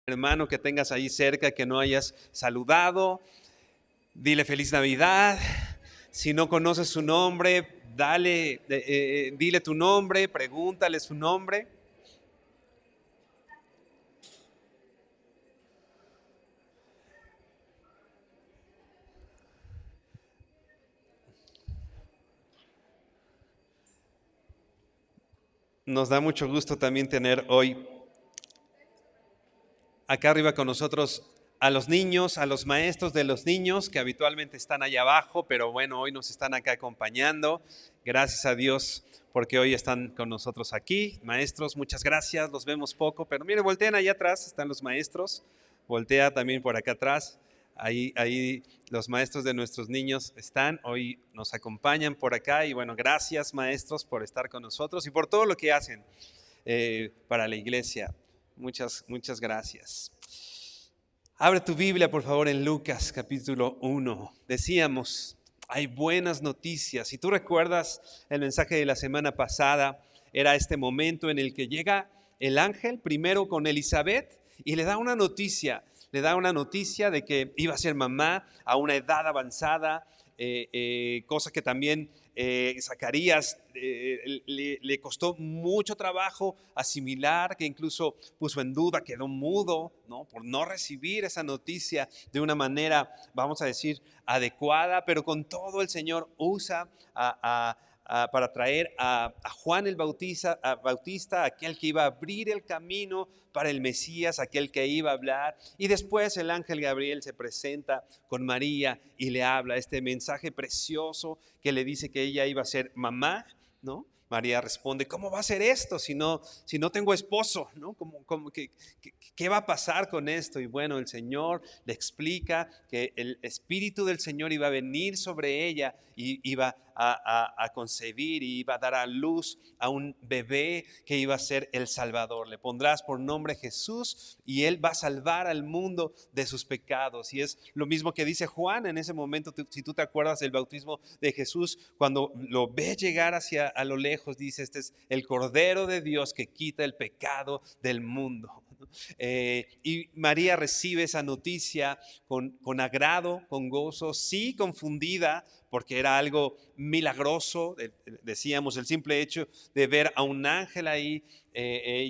Hermano que tengas ahí cerca que no hayas saludado, dile feliz Navidad. Si no conoces su nombre, dile tu nombre, pregúntale su nombre. Nos da mucho gusto también tener hoy acá arriba con nosotros a los niños, a los maestros de los niños que habitualmente están allá abajo, pero bueno, hoy nos están acá acompañando. Gracias a Dios porque hoy están con nosotros aquí. Maestros, muchas gracias, los vemos poco, pero mire, voltean allá atrás, están los maestros. Voltea también por acá atrás. Ahí los maestros de nuestros niños están, hoy nos acompañan por acá y bueno, gracias maestros por estar con nosotros y por todo lo que hacen para la iglesia. Muchas gracias. Abre tu Biblia, por favor, en Lucas capítulo 1. Decíamos, hay buenas noticias. Si tú recuerdas el mensaje de la semana pasada, era este momento en el que llega el ángel primero con Elizabeth y le da una noticia. Le da una noticia de que iba a ser mamá a una edad avanzada, cosa que también Zacarías le costó mucho trabajo asimilar, que incluso puso en duda, quedó mudo, ¿no? Por no recibir esa noticia de una manera, vamos a decir, adecuada, pero con todo el Señor usa para traer a Juan el Bautista, aquel que iba a abrir el camino para el Mesías, aquel que iba a hablar. Y después el ángel Gabriel se presenta con María y le habla este mensaje precioso que le dice que ella iba a ser mamá, ¿no? María responde, ¿cómo va a ser esto si no tengo esposo? ¿No? ¿Qué va a pasar con esto? Y bueno, el Señor le explica que el Espíritu del Señor iba a venir sobre ella y iba a concebir y iba a dar a luz a un bebé que iba a ser el Salvador. Le pondrás por nombre Jesús y él va a salvar al mundo de sus pecados. Y es lo mismo que dice Juan en ese momento. Si tú te acuerdas del bautismo de Jesús, cuando lo ve llegar hacia a lo lejos, dice, este es el Cordero de Dios que quita el pecado del mundo. Y María recibe esa noticia con agrado, con gozo, sí confundida, porque era algo milagroso. Decíamos, el simple hecho de ver a un ángel ahí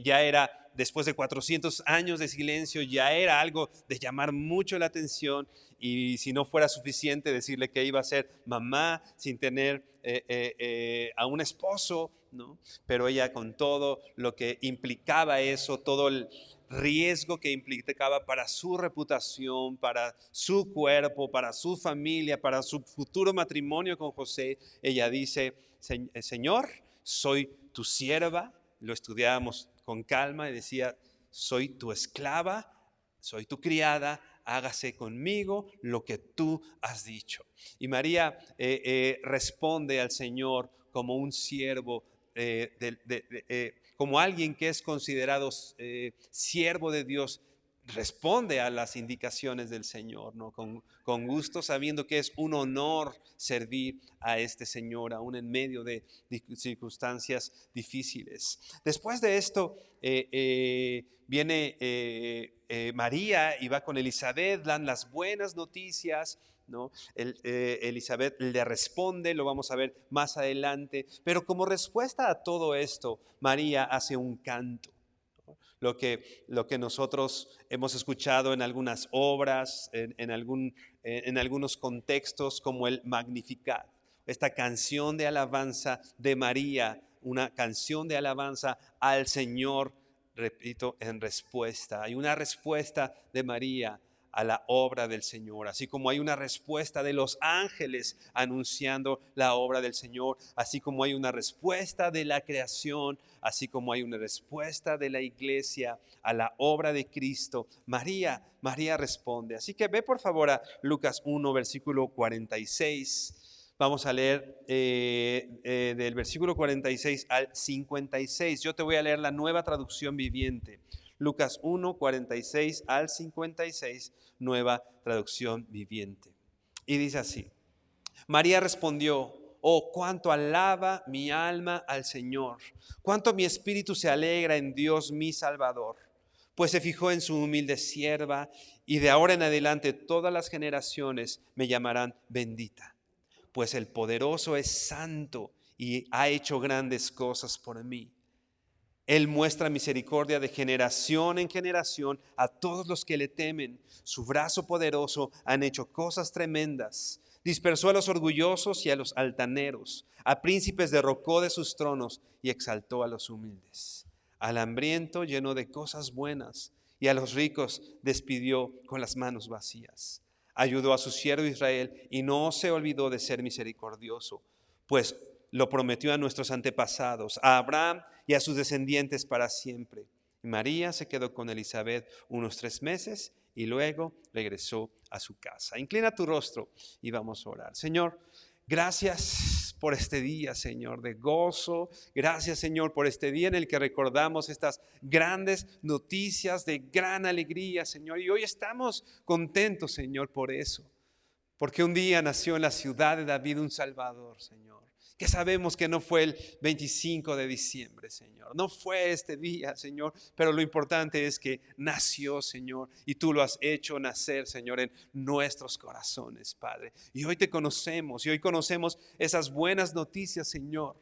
ya era, después de 400 años de silencio, ya era algo de llamar mucho la atención. Y si no fuera suficiente decirle que iba a ser mamá sin tener a un esposo, ¿no? Pero ella, con todo lo que implicaba eso, todo el riesgo que implicaba para su reputación, para su cuerpo, para su familia, para su futuro matrimonio con José, ella dice, Señor, soy tu sierva. Lo estudiábamos con calma y decía, soy tu esclava, soy tu criada, hágase conmigo lo que tú has dicho. Y María responde al Señor como un siervo, como alguien que es considerado siervo de Dios. Responde a las indicaciones del Señor, ¿no? Con gusto, sabiendo que es un honor servir a este Señor, aún en medio de circunstancias difíciles. Después de esto, viene María y va con Elizabeth, dan las buenas noticias, ¿no? Elizabeth le responde, lo vamos a ver más adelante, pero como respuesta a todo esto, María hace un canto. Lo que nosotros hemos escuchado en algunas obras, en algunos contextos, como el Magnificat, esta canción de alabanza de María, una canción de alabanza al Señor, repito, en respuesta. Hay una respuesta de María a la obra del Señor, así como hay una respuesta de los ángeles anunciando la obra del Señor, así como hay una respuesta de la creación, así como hay una respuesta de la iglesia a la obra de Cristo. María responde. Así que ve por favor a Lucas 1, versículo 46. Vamos a leer del versículo 46 al 56. Yo te voy a leer la Nueva Traducción Viviente. Lucas 1, 46 al 56, Nueva Traducción Viviente. Y dice así: María respondió: oh, cuánto alaba mi alma al Señor, cuánto mi espíritu se alegra en Dios mi Salvador, pues se fijó en su humilde sierva, y de ahora en adelante todas las generaciones me llamarán bendita. Pues el poderoso es santo y ha hecho grandes cosas por mí. Él muestra misericordia de generación en generación a todos los que le temen. Su brazo poderoso han hecho cosas tremendas. Dispersó a los orgullosos y a los altaneros. A príncipes derrocó de sus tronos y exaltó a los humildes. Al hambriento llenó de cosas buenas y a los ricos despidió con las manos vacías. Ayudó a su siervo Israel y no se olvidó de ser misericordioso, pues lo prometió a nuestros antepasados, a Abraham y a sus descendientes para siempre. Y María se quedó con Elizabeth unos 3 meses y luego regresó a su casa. Inclina tu rostro y vamos a orar. Señor, gracias por este día, Señor, de gozo. Gracias, Señor, por este día en el que recordamos estas grandes noticias de gran alegría, Señor. Y hoy estamos contentos, Señor, por eso. Porque un día nació en la ciudad de David un Salvador, Señor. Que sabemos que no fue el 25 de diciembre, Señor. No fue este día, Señor. Pero lo importante es que nació, Señor. Y tú lo has hecho nacer, Señor, en nuestros corazones, Padre. Y hoy te conocemos. Y hoy conocemos esas buenas noticias, Señor.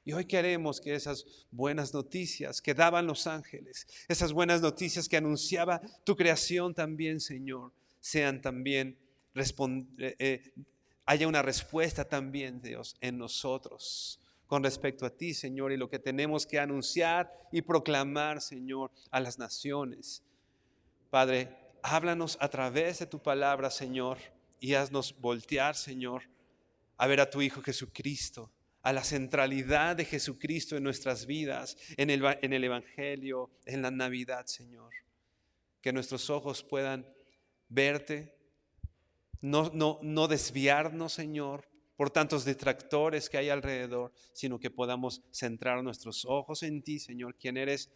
Y hoy queremos que esas buenas noticias que daban los ángeles, esas buenas noticias que anunciaba tu creación también, Señor, sean también haya una respuesta también, Dios, en nosotros con respecto a ti, Señor, y lo que tenemos que anunciar y proclamar, Señor, a las naciones. Padre, háblanos a través de tu palabra, Señor, y haznos voltear, Señor, a ver a tu Hijo Jesucristo, a la centralidad de Jesucristo en nuestras vidas, en el Evangelio, en la Navidad, Señor. Que nuestros ojos puedan verte. No desviarnos, Señor, por tantos detractores que hay alrededor, sino que podamos centrar nuestros ojos en ti, Señor, quien eres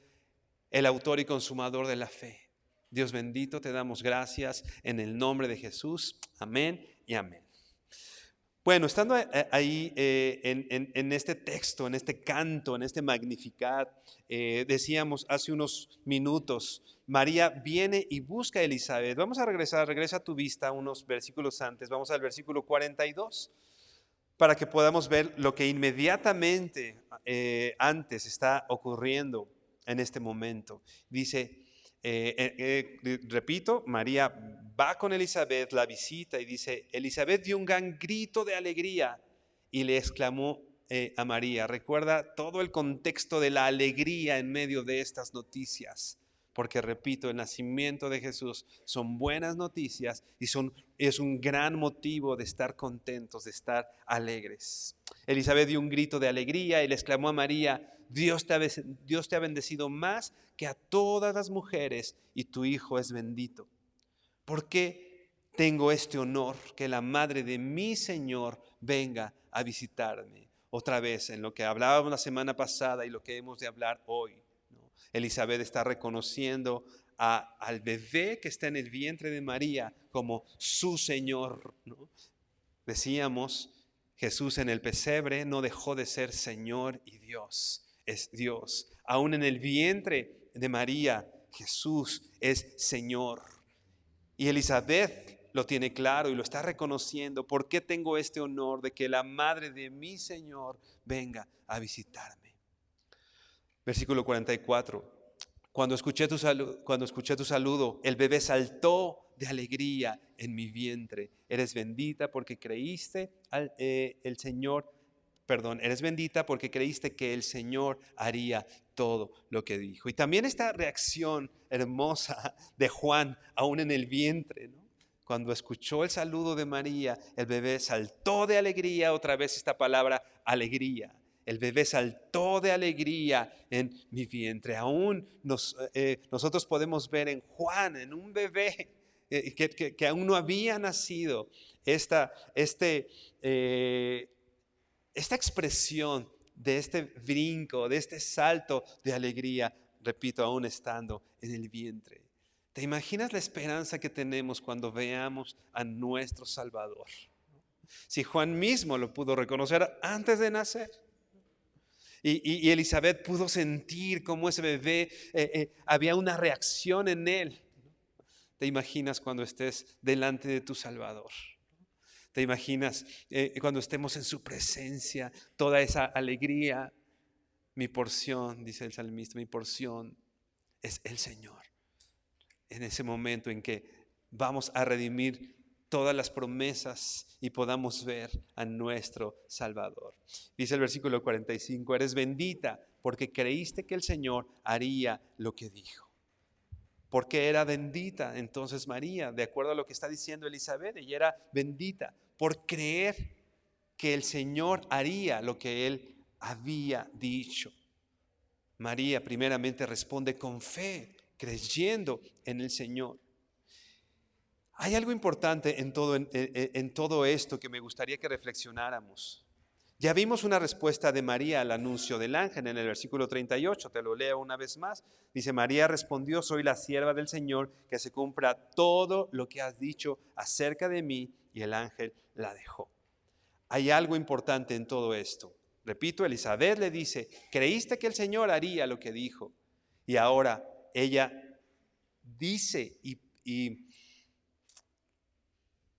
el autor y consumador de la fe. Dios bendito, te damos gracias en el nombre de Jesús. Amén y amén. Bueno, estando ahí en este texto, en este canto, en este Magnificat, decíamos hace unos minutos, María viene y busca a Elizabeth. Vamos a regresa tu vista unos versículos antes, vamos al versículo 42, para que podamos ver lo que inmediatamente antes está ocurriendo en este momento. Dice, repito, María va con Elizabeth, la visita y dice, Elizabeth dio un gran grito de alegría y le exclamó a María. Recuerda todo el contexto de la alegría en medio de estas noticias, porque repito, el nacimiento de Jesús son buenas noticias y es un gran motivo de estar contentos, de estar alegres. Elizabeth dio un grito de alegría y le exclamó a María, Dios te ha bendecido más que a todas las mujeres y tu hijo es bendito. ¿Por qué tengo este honor que la madre de mi Señor venga a visitarme? Otra vez, en lo que hablábamos la semana pasada y lo que hemos de hablar hoy, ¿no? Elizabeth está reconociendo al bebé que está en el vientre de María como su Señor, ¿no? Decíamos, Jesús en el pesebre no dejó de ser Señor y Dios. Es Dios. Aún en el vientre de María, Jesús es Señor. Y Elizabeth lo tiene claro y lo está reconociendo. ¿Por qué tengo este honor de que la madre de mi Señor venga a visitarme? Versículo 44. Cuando escuché tu saludo, el bebé saltó de alegría en mi vientre. Eres bendita porque creíste, el Señor eres bendita porque creíste que el Señor haría todo lo que dijo. Y también esta reacción hermosa de Juan, aún en el vientre, ¿no? Cuando escuchó el saludo de María, el bebé saltó de alegría, otra vez esta palabra, alegría. El bebé saltó de alegría en mi vientre. Aún nosotros podemos ver en Juan, en un bebé que aún no había nacido, esta expresión de este brinco, de este salto de alegría, repito, aún estando en el vientre. ¿Te imaginas la esperanza que tenemos cuando veamos a nuestro Salvador? Si Juan mismo lo pudo reconocer antes de nacer. Y Elizabeth pudo sentir cómo ese bebé, había una reacción en él. ¿Te imaginas cuando estés delante de tu Salvador? ¿Te imaginas cuando estemos en su presencia, toda esa alegría? Mi porción, dice el salmista, mi porción es el Señor. En ese momento en que vamos a redimir todas las promesas y podamos ver a nuestro Salvador. Dice el versículo 45, eres bendita porque creíste que el Señor haría lo que dijo. ¿Por qué era bendita entonces María? De acuerdo a lo que está diciendo Elizabeth, ella era bendita por creer que el Señor haría lo que Él había dicho. María primeramente responde con fe, creyendo en el Señor. Hay algo importante en todo esto que me gustaría que reflexionáramos. Ya vimos una respuesta de María al anuncio del ángel en el versículo 38, te lo leo una vez más. Dice, María respondió, soy la sierva del Señor, que se cumpla todo lo que has dicho acerca de mí, y el ángel la dejó. Hay algo importante en todo esto. Repito, Elizabeth le dice, creíste que el Señor haría lo que dijo, y ahora ella dice y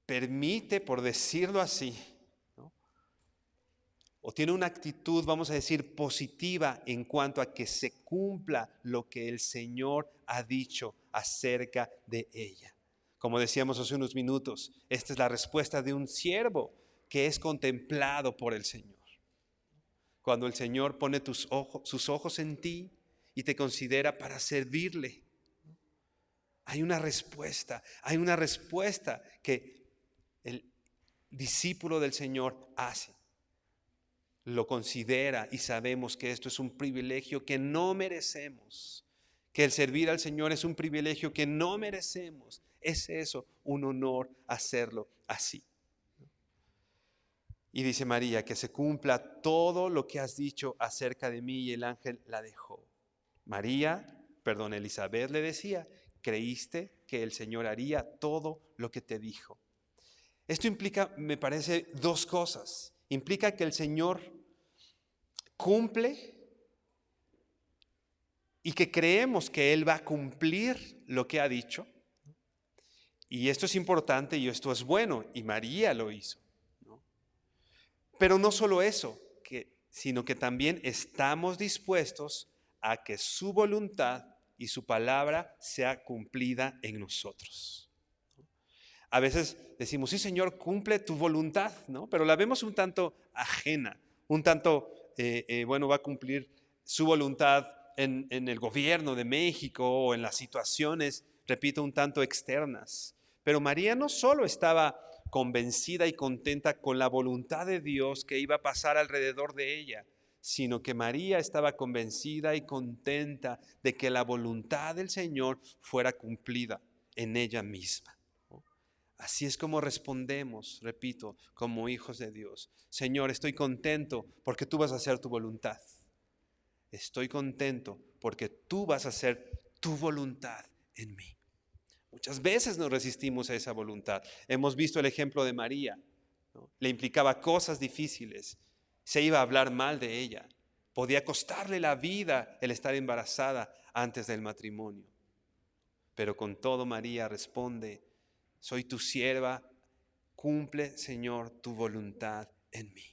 permite, por decirlo así, o tiene una actitud, vamos a decir, positiva en cuanto a que se cumpla lo que el Señor ha dicho acerca de ella. Como decíamos hace unos minutos, esta es la respuesta de un siervo que es contemplado por el Señor. Cuando el Señor pone sus ojos en ti y te considera para servirle, hay una respuesta que el discípulo del Señor hace. Lo considera y sabemos que esto es un privilegio que no merecemos, que el servir al Señor es un privilegio que no merecemos. Es eso, un honor hacerlo así. Y dice María, que se cumpla todo lo que has dicho acerca de mí, y el ángel la dejó. Elizabeth le decía, creíste que el Señor haría todo lo que te dijo. Esto implica, me parece, dos cosas. Implica que el Señor cumple y que creemos que Él va a cumplir lo que ha dicho. Y esto es importante y esto es bueno, y María lo hizo, ¿no? Pero no solo eso, sino que también estamos dispuestos a que su voluntad y su palabra sea cumplida en nosotros. A veces decimos, sí, Señor, cumple tu voluntad, ¿no? Pero la vemos un tanto ajena, un tanto, va a cumplir su voluntad en el gobierno de México o en las situaciones, repito, un tanto externas. Pero María no solo estaba convencida y contenta con la voluntad de Dios que iba a pasar alrededor de ella, sino que María estaba convencida y contenta de que la voluntad del Señor fuera cumplida en ella misma. Así es como respondemos, repito, como hijos de Dios. Señor, estoy contento porque tú vas a hacer tu voluntad. Estoy contento porque tú vas a hacer tu voluntad en mí. Muchas veces nos resistimos a esa voluntad. Hemos visto el ejemplo de María, ¿no? Le implicaba cosas difíciles. Se iba a hablar mal de ella. Podía costarle la vida el estar embarazada antes del matrimonio. Pero con todo María responde, soy tu sierva, cumple, Señor, tu voluntad en mí.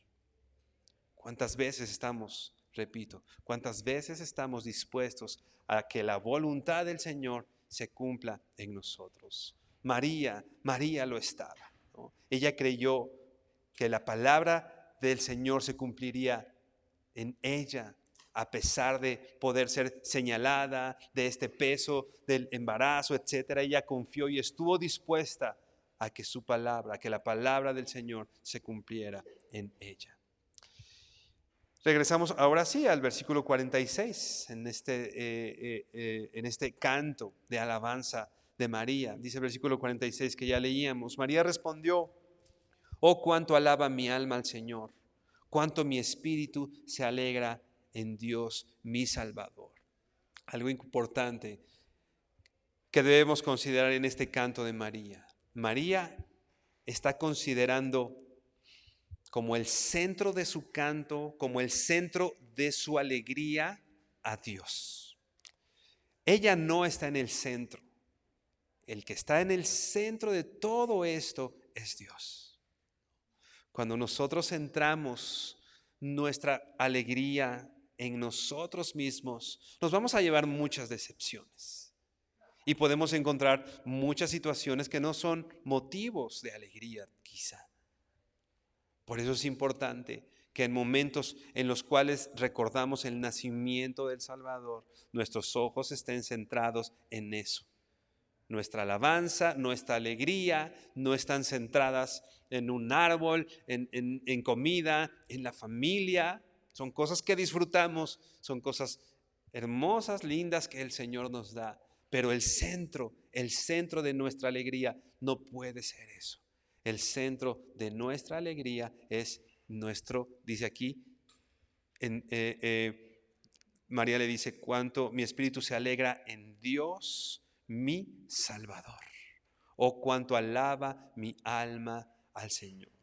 ¿Cuántas veces estamos dispuestos a que la voluntad del Señor se cumpla en nosotros? María lo estaba, ¿no? Ella creyó que la palabra del Señor se cumpliría en ella, a pesar de poder ser señalada de este peso del embarazo, etcétera. Ella confió y estuvo dispuesta a que su palabra, a que la palabra del Señor se cumpliera en ella. Regresamos ahora sí al versículo 46, en este canto de alabanza de María. Dice el versículo 46 que ya leíamos: María respondió: oh, cuánto alaba mi alma al Señor, cuánto mi espíritu se alegra en Dios mi Salvador. Algo importante que debemos considerar en este canto de María. María está considerando como el centro de su canto, como el centro de su alegría a Dios. Ella no está en el centro. El que está en el centro de todo esto es Dios. Cuando nosotros centramos nuestra alegría en nosotros mismos, nos vamos a llevar muchas decepciones. Y podemos encontrar muchas situaciones que no son motivos de alegría, quizá. Por eso es importante que en momentos en los cuales recordamos el nacimiento del Salvador, nuestros ojos estén centrados en eso. Nuestra alabanza, nuestra alegría no están centradas en un árbol, en comida, en la familia. Son cosas que disfrutamos, son cosas hermosas, lindas que el Señor nos da. Pero el centro de nuestra alegría no puede ser eso. El centro de nuestra alegría es dice aquí, María le dice: cuánto mi espíritu se alegra en Dios, mi Salvador. O cuánto alaba mi alma al Señor.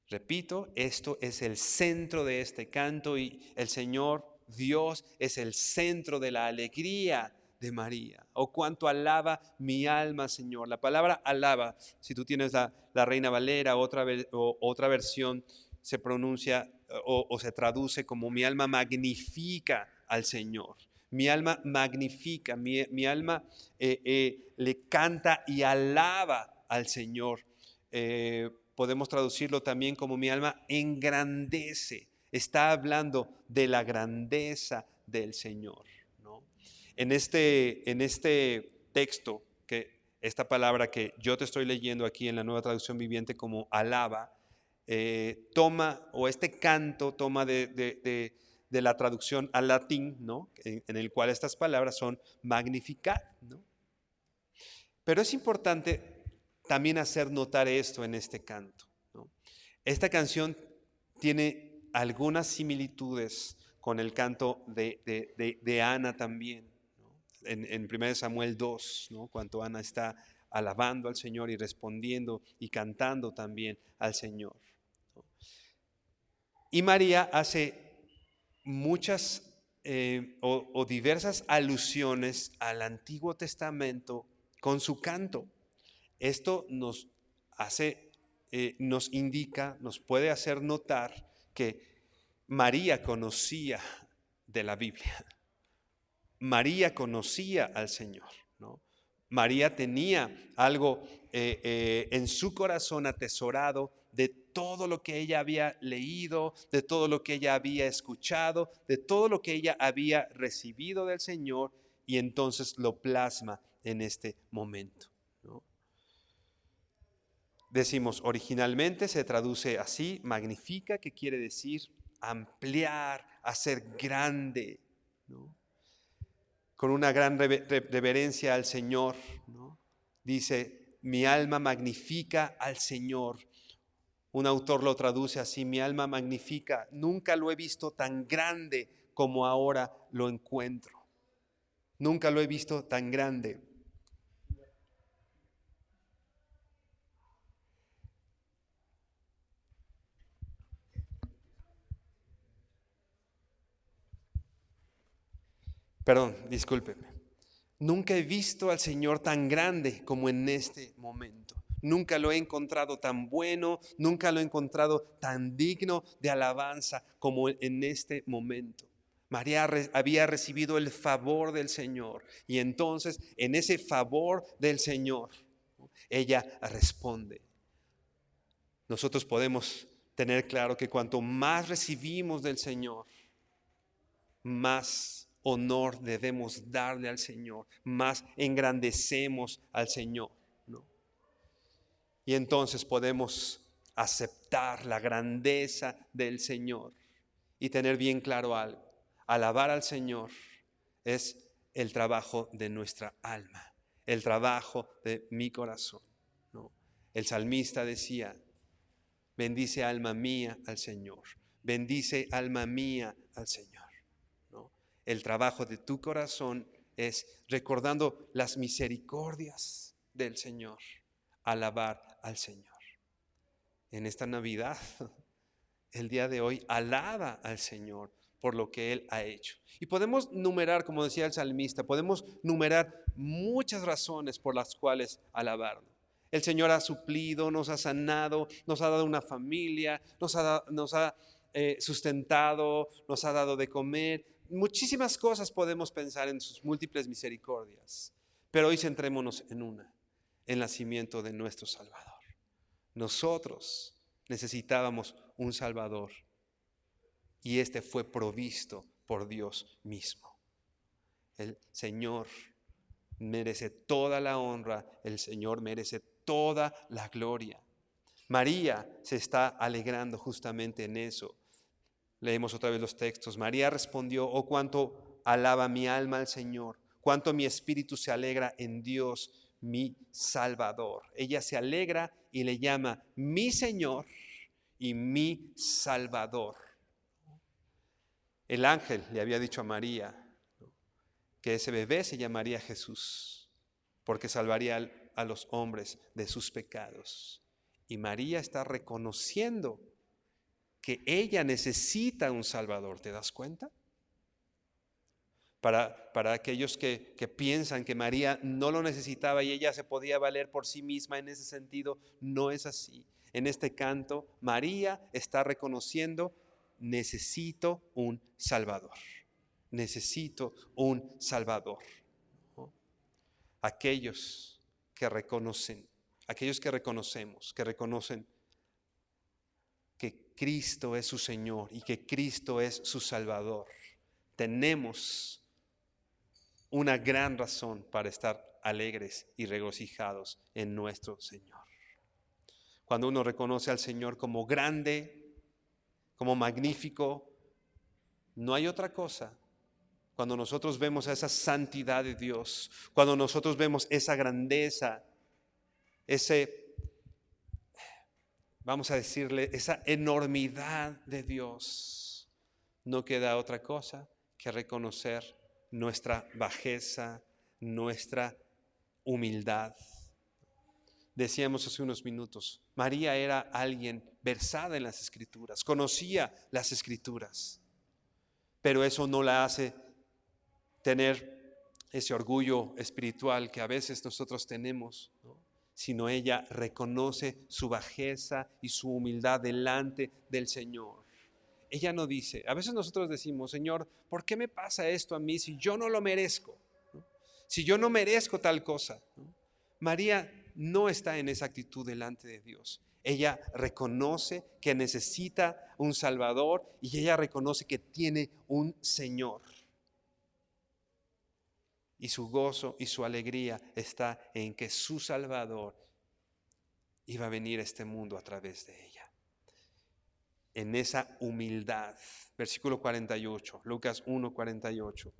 Repito, esto es el centro de este canto y el Señor, Dios, es el centro de la alegría de María. O cuánto alaba mi alma, Señor. La palabra alaba, si tú tienes la Reina Valera, otra versión, se pronuncia o se traduce como: mi alma magnifica al Señor. Mi alma magnifica, mi alma le canta y alaba al Señor. Podemos traducirlo también como: mi alma engrandece. Está hablando de la grandeza del Señor, ¿no? En este texto, esta palabra que yo te estoy leyendo aquí en la Nueva Traducción Viviente como alaba, toma, o este canto toma de la traducción al latín, ¿no? En el cual estas palabras son magnificar, ¿no? Pero es importante también hacer notar esto en este canto, ¿no? Esta canción tiene algunas similitudes con el canto de Ana también, ¿no? En 1 Samuel 2, ¿no? Cuando Ana está alabando al Señor y respondiendo y cantando también al Señor, ¿no? Y María hace muchas o diversas alusiones al Antiguo Testamento con su canto. Esto nos indica, nos puede hacer notar que María conocía de la Biblia. María conocía al Señor, ¿no? María tenía algo en su corazón atesorado de todo lo que ella había leído, de todo lo que ella había escuchado, de todo lo que ella había recibido del Señor, y entonces lo plasma en este momento, ¿no? Decimos, originalmente se traduce así: magnifica, que quiere decir ampliar, hacer grande, ¿no? Con una gran reverencia al Señor, ¿no? Dice: mi alma magnifica al Señor. Un autor lo traduce así: mi alma magnifica, nunca lo he visto tan grande como ahora lo encuentro. Nunca lo he visto tan grande. Perdón, discúlpeme. Nunca he visto al Señor tan grande como en este momento. Nunca lo he encontrado tan bueno, nunca lo he encontrado tan digno de alabanza como en este momento. María había recibido el favor del Señor, y entonces en ese favor del Señor ella responde. Nosotros podemos Tener claro que cuanto más recibimos del Señor, más honor debemos darle al Señor, más engrandecemos al Señor, ¿no? Y entonces podemos aceptar la grandeza del Señor y tener bien claro algo. Alabar al Señor es el trabajo de nuestra alma, el trabajo de mi corazón, ¿no? El salmista decía: bendice alma mía al Señor, bendice alma mía al Señor, ¿no? El trabajo de tu corazón es, recordando las misericordias del Señor, alabar al Señor. En esta Navidad, el día de hoy, alaba al Señor por lo que Él ha hecho. Y podemos numerar, como decía el salmista, podemos numerar muchas razones por las cuales alabarlo. El Señor ha suplido, nos ha sanado, nos ha dado una familia, nos ha sustentado, nos ha dado de comer. Muchísimas cosas podemos pensar en sus múltiples misericordias. Pero hoy centrémonos en una, el nacimiento de nuestro Salvador. Nosotros necesitábamos un Salvador y este fue provisto por Dios mismo. El Señor merece toda la honra, el Señor merece toda la gloria. María se está alegrando justamente en eso. Leemos otra vez los textos. María respondió: oh, cuánto alaba mi alma al Señor, cuánto mi espíritu se alegra en Dios, mi Salvador. Ella se alegra y le llama mi Señor y mi Salvador. El ángel le había dicho a María que ese bebé se llamaría Jesús, porque salvaría a los hombres de sus pecados. Y María está reconociendo que ella necesita un Salvador. ¿Te das cuenta? Para aquellos que piensan que María no lo necesitaba y ella se podía valer por sí misma en ese sentido, no es así. En este canto, María está reconociendo: necesito un Salvador. Necesito un Salvador, ¿no? Aquellos que reconocen, aquellos que reconocemos, que reconocen que Cristo es su Señor y que Cristo es su Salvador, tenemos una gran razón para estar alegres y regocijados en nuestro Señor. Cuando uno reconoce al Señor como grande, como magnífico, no hay otra cosa. Cuando nosotros vemos esa santidad de Dios, cuando nosotros vemos esa grandeza, vamos a decirle, esa enormidad de Dios, no queda otra cosa que reconocer nuestra bajeza, nuestra humildad. Decíamos hace unos minutos, María era alguien versada en las Escrituras, conocía las Escrituras, pero eso no la hace tener ese orgullo espiritual que a veces nosotros tenemos, ¿no? Sino ella reconoce su bajeza y su humildad delante del Señor. Ella no dice, a veces nosotros decimos: Señor, ¿por qué me pasa esto a mí si yo no lo merezco? ¿No? Si yo no merezco tal cosa, ¿no? María no está en esa actitud delante de Dios. Ella reconoce que necesita un Salvador y ella reconoce que tiene un Señor. Y su gozo y su alegría está en que su Salvador iba a venir a este mundo a través de ella. En esa humildad, versículo 48, Lucas 1:48.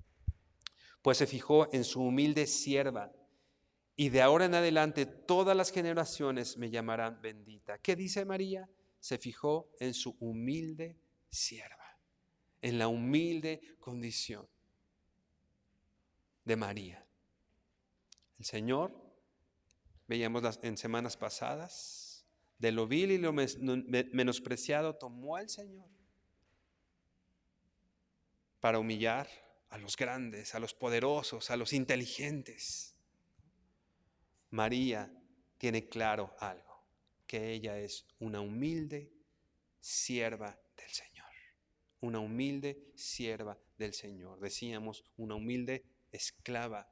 Pues se fijó en su humilde sierva, y de ahora en adelante todas las generaciones me llamarán bendita. ¿Qué dice María? Se fijó en su humilde sierva, en la humilde condición de María. El Señor, veíamos en semanas pasadas, de lo vil y lo menospreciado tomó al Señor para humillar a los grandes, a los poderosos, a los inteligentes. María tiene claro algo, que ella es una humilde sierva del Señor. Una humilde sierva del Señor. Decíamos, una humilde esclava,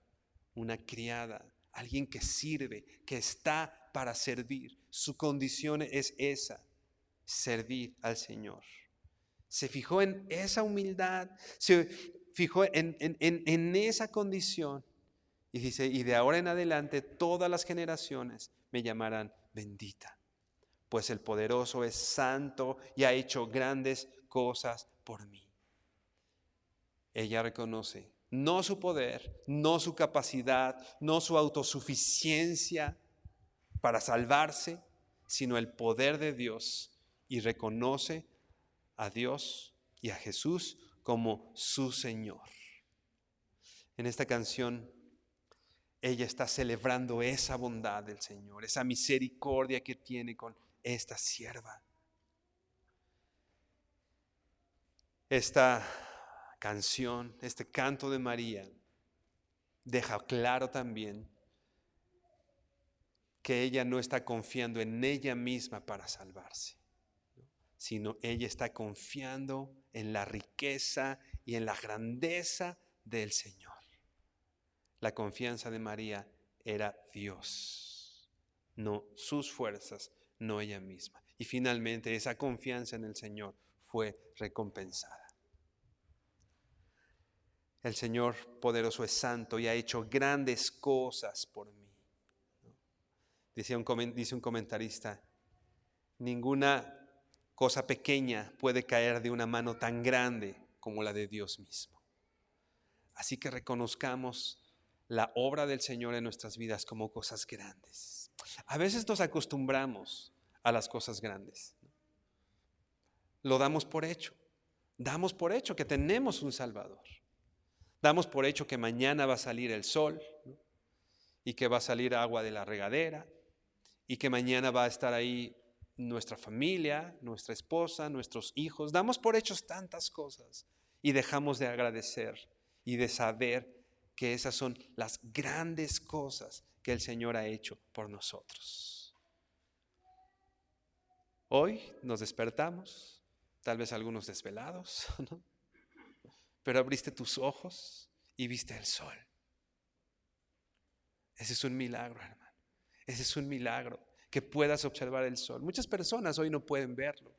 una criada, alguien que sirve, que está para servir. Su condición es esa. servir al Señor. Se fijó en esa humildad, se fijó en esa condición. Y dice, y de ahora en adelante todas las generaciones me llamarán bendita, pues el poderoso es santo y ha hecho grandes cosas por mí. Ella reconoce no su poder, no su capacidad, no su autosuficiencia para salvarse, sino el poder de Dios, y reconoce a Dios y a Jesús como su Señor. En esta canción, ella está celebrando esa bondad del Señor, esa misericordia que tiene con esta sierva. Esta canción, este canto de María, deja claro también que ella no está confiando en ella misma para salvarse, sino ella está confiando en la riqueza y en la grandeza del Señor. La confianza de María era Dios, no sus fuerzas, no ella misma. Y finalmente esa confianza en el Señor fue recompensada. El Señor poderoso es santo y ha hecho grandes cosas por mí. Dice un comentarista, ninguna cosa pequeña puede caer de una mano tan grande como la de Dios mismo. Así que reconozcamos la obra del Señor en nuestras vidas como cosas grandes. A veces nos acostumbramos a las cosas grandes. Lo damos por hecho. Damos por hecho que tenemos un Salvador. Damos por hecho que mañana va a salir el sol, ¿no? Y que va a salir agua de la regadera y que mañana va a estar ahí nuestra familia, nuestra esposa, nuestros hijos. Damos por hechos tantas cosas y dejamos de agradecer y de saber que esas son las grandes cosas que el Señor ha hecho por nosotros. Hoy nos despertamos, tal vez algunos desvelados, ¿no? Pero abriste tus ojos y viste el sol. Ese es un milagro, hermano. Ese es un milagro, que puedas observar el sol. Muchas personas hoy no pueden verlo.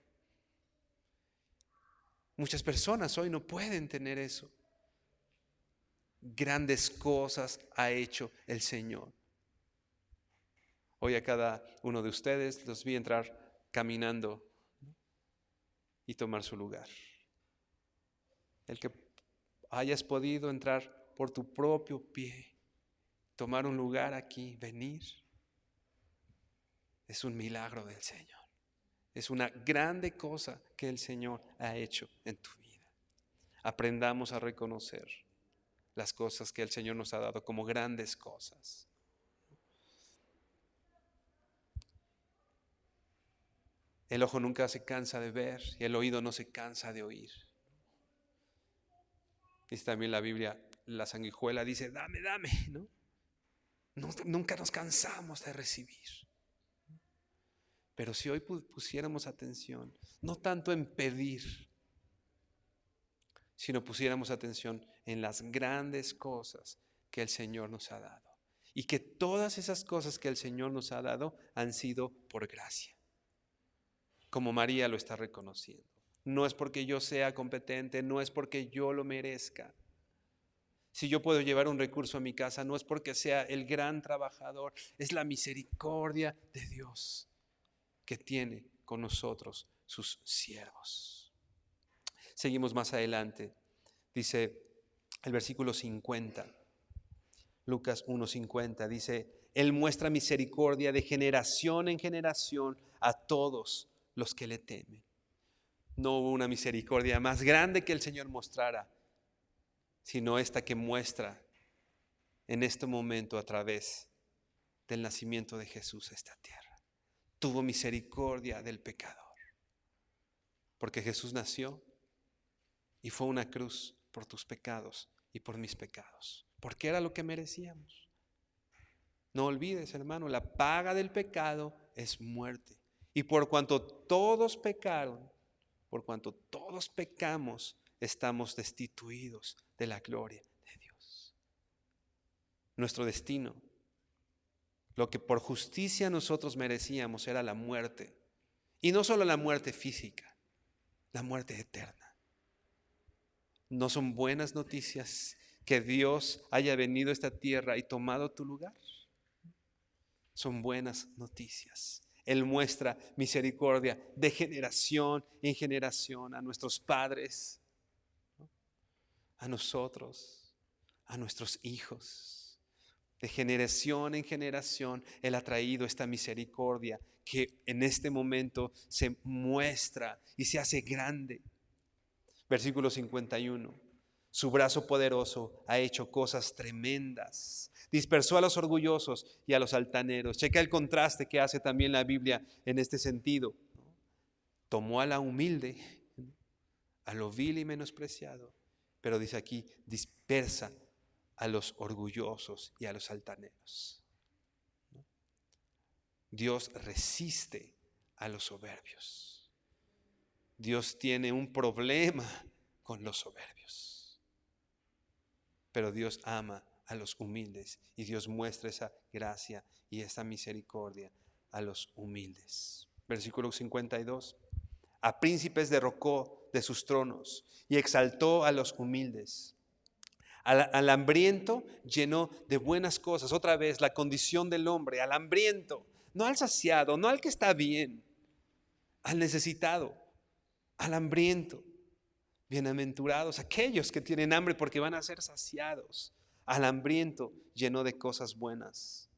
Muchas personas hoy no pueden tener eso. Grandes cosas ha hecho el Señor. Hoy a cada uno de ustedes los vi entrar caminando y tomar su lugar. El que hayas podido entrar por tu propio pie, tomar un lugar aquí, venir, es un milagro del Señor. Es una grande cosa que el Señor ha hecho en tu vida. Aprendamos a reconocer las cosas que el Señor nos ha dado como grandes cosas. El ojo nunca se cansa de ver y el oído no se cansa de oír. Dice también la Biblia, la sanguijuela dice, dame, dame, ¿no? Nunca nos cansamos de recibir. Pero si hoy pusiéramos atención, no tanto en pedir, sino pusiéramos atención en las grandes cosas que el Señor nos ha dado. Y que todas esas cosas que el Señor nos ha dado han sido por gracia. Como María lo está reconociendo. No es porque yo sea competente, no es porque yo lo merezca. Si yo puedo llevar un recurso a mi casa, no es porque sea el gran trabajador, es la misericordia de Dios que tiene con nosotros, sus siervos. Seguimos más adelante. Dice el versículo 50, Lucas 1:50, dice, Él muestra misericordia de generación en generación a todos los que le temen. No hubo una misericordia más grande que el Señor mostrara, sino esta que muestra en este momento a través del nacimiento de Jesús a esta tierra. Tuvo misericordia del pecador, porque Jesús nació y fue una cruz por tus pecados y por mis pecados, porque era lo que merecíamos. No olvides, hermano, la paga del pecado es muerte. Y por cuanto todos pecaron, por cuanto todos pecamos, estamos destituidos de la gloria de Dios. Nuestro destino, lo que por justicia nosotros merecíamos, era la muerte. Y no solo la muerte física, la muerte eterna. ¿No son buenas noticias que Dios haya venido a esta tierra y tomado tu lugar? Son buenas noticias. Él muestra misericordia de generación en generación a nuestros padres, a nosotros, a nuestros hijos. De generación en generación, Él ha traído esta misericordia que en este momento se muestra y se hace grande. Versículo 51. Su brazo poderoso ha hecho cosas tremendas. Dispersó a los orgullosos y a los altaneros. Checa el contraste que hace también la Biblia en este sentido. Tomó a la humilde, a lo vil y menospreciado, pero dice aquí, dispersa a los orgullosos y a los altaneros. Dios resiste a los soberbios. Dios tiene un problema con los soberbios, pero Dios ama a los humildes y Dios muestra esa gracia y esa misericordia a los humildes. Versículo 52. A príncipes derrocó de sus tronos y exaltó a los humildes. Al hambriento llenó de buenas cosas. Otra vez la condición del hombre, al hambriento, no al saciado, no al que está bien, al necesitado, al hambriento. Bienaventurados aquellos que tienen hambre porque van a ser saciados. Al hambriento llenó de cosas buenas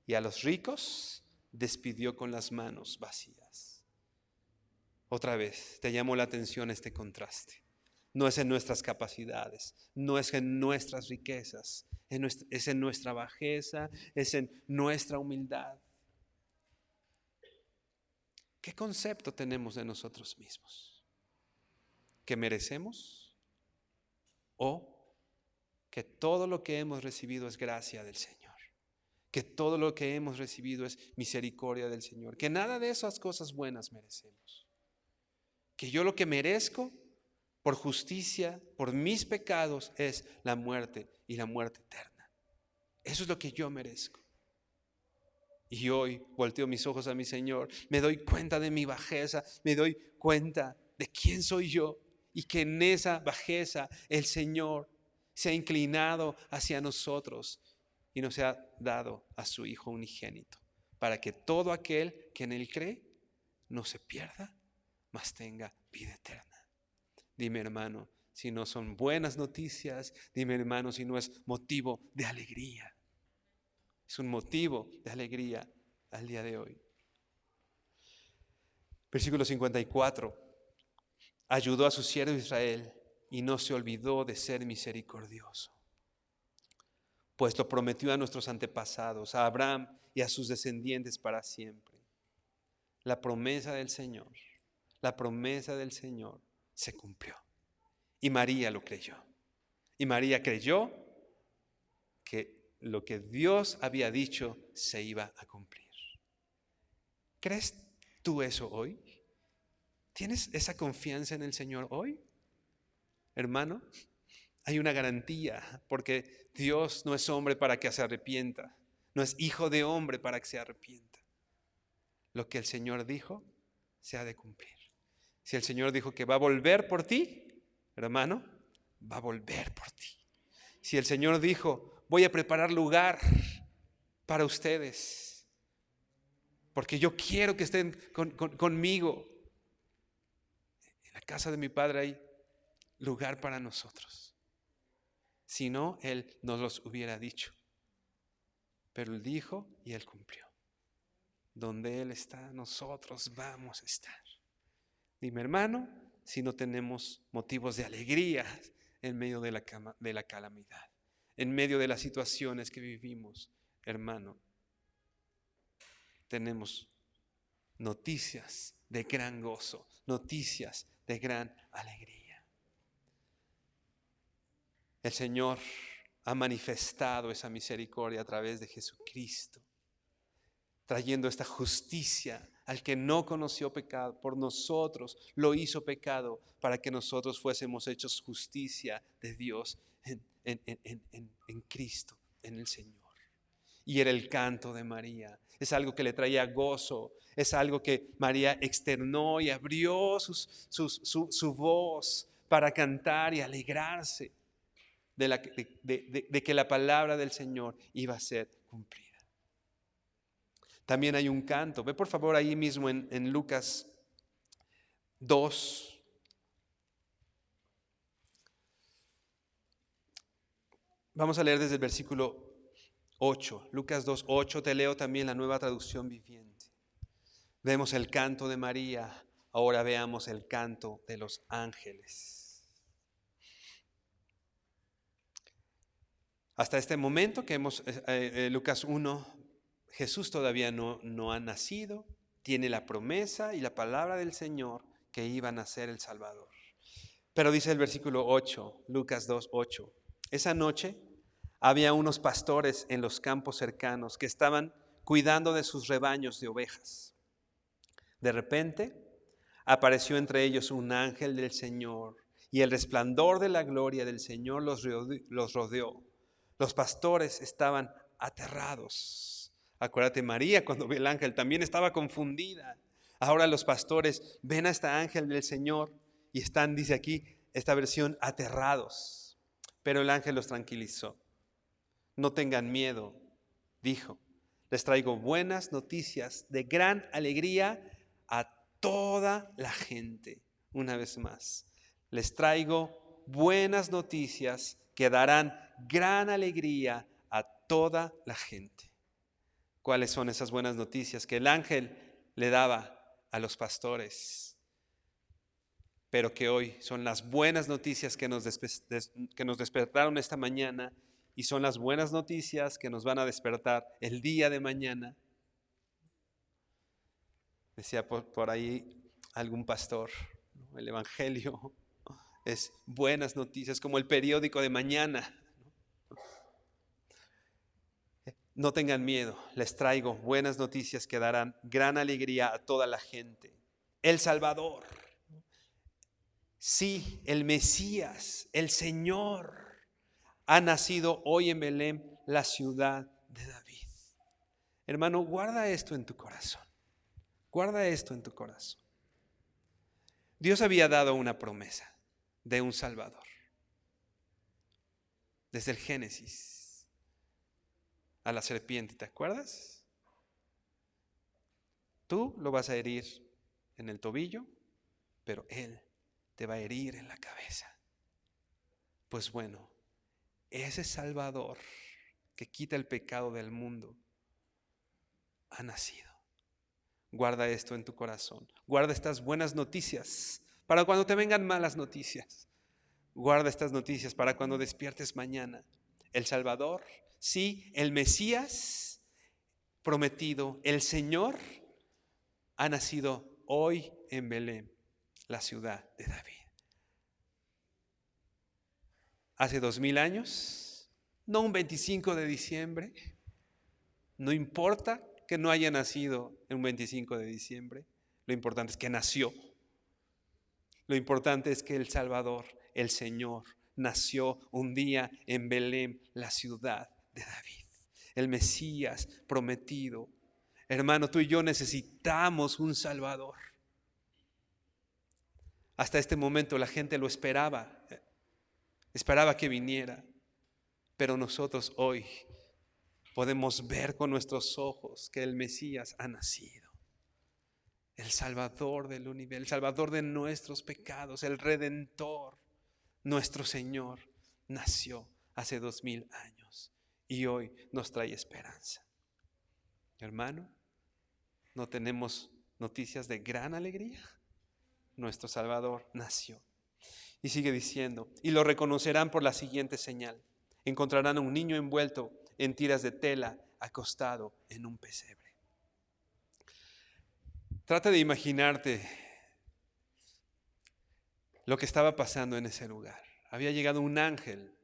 y a los ricos despidió con las manos vacías. Otra vez te llamó la atención este contraste. No es en nuestras capacidades, no es en nuestras riquezas, es en nuestra bajeza, es en nuestra humildad. ¿Qué concepto tenemos de nosotros mismos? ¿Que merecemos? ¿O que todo lo que hemos recibido es gracia del Señor? Que todo lo que hemos recibido es misericordia del Señor. Que nada de esas cosas buenas merecemos. Que yo lo que merezco por justicia, por mis pecados, es la muerte y la muerte eterna. Eso es lo que yo merezco. Y hoy volteo mis ojos a mi Señor, me doy cuenta de mi bajeza, me doy cuenta de quién soy yo y que en esa bajeza el Señor se ha inclinado hacia nosotros y nos ha dado a su Hijo unigénito para que todo aquel que en Él cree no se pierda, mas tenga vida eterna. Dime, hermano, si no son buenas noticias. Dime, hermano, si no es motivo de alegría. Es un motivo de alegría al día de hoy. Versículo 54. Ayudó a su siervo Israel y no se olvidó de ser misericordioso. Pues lo prometió a nuestros antepasados, a Abraham y a sus descendientes para siempre. La promesa del Señor se cumplió. Y María lo creyó. Y María creyó que lo que Dios había dicho se iba a cumplir. ¿Crees tú eso hoy? ¿Tienes esa confianza en el Señor hoy? Hermano, hay una garantía, porque Dios no es hombre para que se arrepienta. No es hijo de hombre para que se arrepienta. Lo que el Señor dijo se ha de cumplir. Si el Señor dijo que va a volver por ti, hermano, va a volver por ti. Si el Señor dijo, voy a preparar lugar para ustedes, porque yo quiero que estén conmigo. En la casa de mi Padre hay lugar para nosotros. Si no, Él nos los hubiera dicho. Pero Él dijo y Él cumplió. Donde Él está, nosotros vamos a estar. Dime, hermano, si no tenemos motivos de alegría en medio de la calamidad, en medio de las situaciones que vivimos, hermano, tenemos noticias de gran gozo, noticias de gran alegría. El Señor ha manifestado esa misericordia a través de Jesucristo, trayendo esta justicia al que no conoció pecado. Por nosotros lo hizo pecado para que nosotros fuésemos hechos justicia de Dios en Cristo, en el Señor. Y era el canto de María. Es algo que le traía gozo. Es algo que María externó y abrió su voz para cantar y alegrarse de que la palabra del Señor iba a ser cumplida. También hay un canto. Ve por favor ahí mismo en Lucas 2. Vamos a leer desde el versículo 8. Lucas 2, 8. Te leo también la Nueva Traducción Viviente. Vemos el canto de María. Ahora veamos el canto de los ángeles. Hasta este momento que Lucas 1, Jesús todavía no ha nacido, tiene la promesa y la palabra del Señor que iba a nacer el Salvador. Pero dice el versículo 8, Lucas 2, 8, esa noche había unos pastores en los campos cercanos que estaban cuidando de sus rebaños de ovejas. De repente apareció entre ellos un ángel del Señor y el resplandor de la gloria del Señor los rodeó. Los pastores estaban aterrados. Acuérdate, María cuando vio el ángel también estaba confundida. Ahora los pastores ven a este ángel del Señor y están, dice aquí, esta versión, aterrados. Pero el ángel los tranquilizó. No tengan miedo, dijo. Les traigo buenas noticias de gran alegría a toda la gente. Una vez más, les traigo buenas noticias que darán gran alegría a toda la gente. ¿Cuáles son esas buenas noticias que el ángel le daba a los pastores? Pero que hoy son las buenas noticias que nos despertaron esta mañana y son las buenas noticias que nos van a despertar el día de mañana. Decía por ahí algún pastor, el evangelio es buenas noticias, como el periódico de mañana. No tengan miedo, les traigo buenas noticias que darán gran alegría a toda la gente. El Salvador, sí, el Mesías, el Señor, ha nacido hoy en Belén, la ciudad de David. Hermano, guarda esto en tu corazón. Guarda esto en tu corazón. Dios había dado una promesa de un Salvador. Desde el Génesis a la serpiente, ¿te acuerdas? Tú lo vas a herir en el tobillo, pero Él te va a herir en la cabeza. Pues bueno, ese Salvador que quita el pecado del mundo ha nacido. Guarda esto en tu corazón. Guarda estas buenas noticias para cuando te vengan malas noticias. Guarda estas noticias para cuando despiertes mañana. El Salvador, sí, el Mesías prometido, el Señor, ha nacido hoy en Belén, la ciudad de David. Hace 2000 años, no un 25 de diciembre, no importa que no haya nacido en un 25 de diciembre, lo importante es que nació. Lo importante es que el Salvador, el Señor, nació un día en Belén, la ciudad de David. El Mesías prometido. Hermano, tú y yo necesitamos un Salvador. Hasta este momento la gente lo esperaba que viniera, pero nosotros hoy podemos ver con nuestros ojos que el Mesías ha nacido. El Salvador del universo, el Salvador de nuestros pecados, el Redentor, nuestro Señor, nació hace 2000 años y hoy nos trae esperanza. Hermano, ¿no tenemos noticias de gran alegría? Nuestro Salvador nació. Y sigue diciendo, y lo reconocerán por la siguiente señal. Encontrarán a un niño envuelto en tiras de tela, acostado en un pesebre. Trata de imaginarte lo que estaba pasando en ese lugar. Había llegado un ángel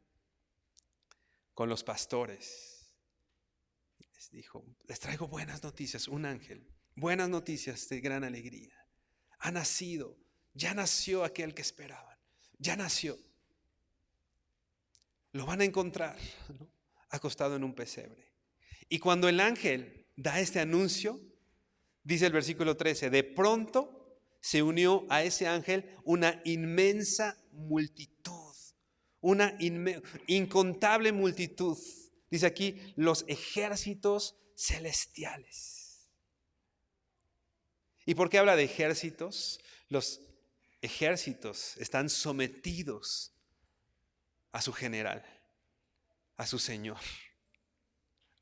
con los pastores. Les dijo, les traigo buenas noticias, un ángel. Buenas noticias de gran alegría. Ha nacido, ya nació aquel que esperaban. Ya nació. Lo van a encontrar, ¿no?, acostado en un pesebre. Y cuando el ángel da este anuncio, dice el versículo 13, de pronto se unió a ese ángel una inmensa multitud, una incontable multitud. Dice aquí, los ejércitos celestiales. ¿Y por qué habla de ejércitos? Los ejércitos están sometidos a su general, a su Señor,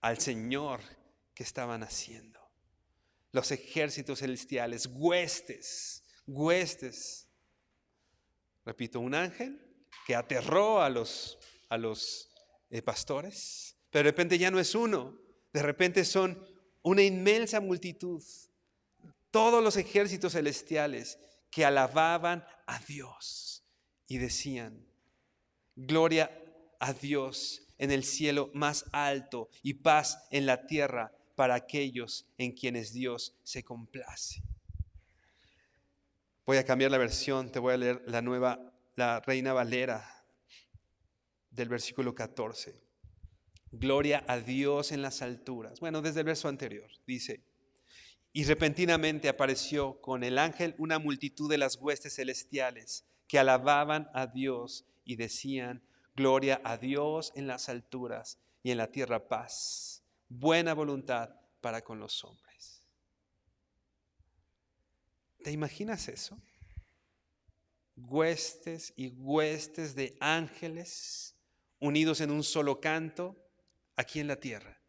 al Señor que estaban haciendo. Los ejércitos celestiales, huestes. Repito, un ángel que aterró a los pastores, pero de repente ya no es uno, de repente son una inmensa multitud. Todos los ejércitos celestiales que alababan a Dios y decían, gloria a Dios en el cielo más alto y paz en la tierra para aquellos en quienes Dios se complace. Voy a cambiar la versión, te voy a leer la Reina Valera del versículo 14. Gloria a Dios en las alturas. Bueno, desde el verso anterior dice, y repentinamente apareció con el ángel una multitud de las huestes celestiales que alababan a Dios y decían, gloria a Dios en las alturas y en la tierra paz, buena voluntad para con los hombres. ¿Te imaginas eso? Huestes y huestes de ángeles unidos en un solo canto aquí en la tierra.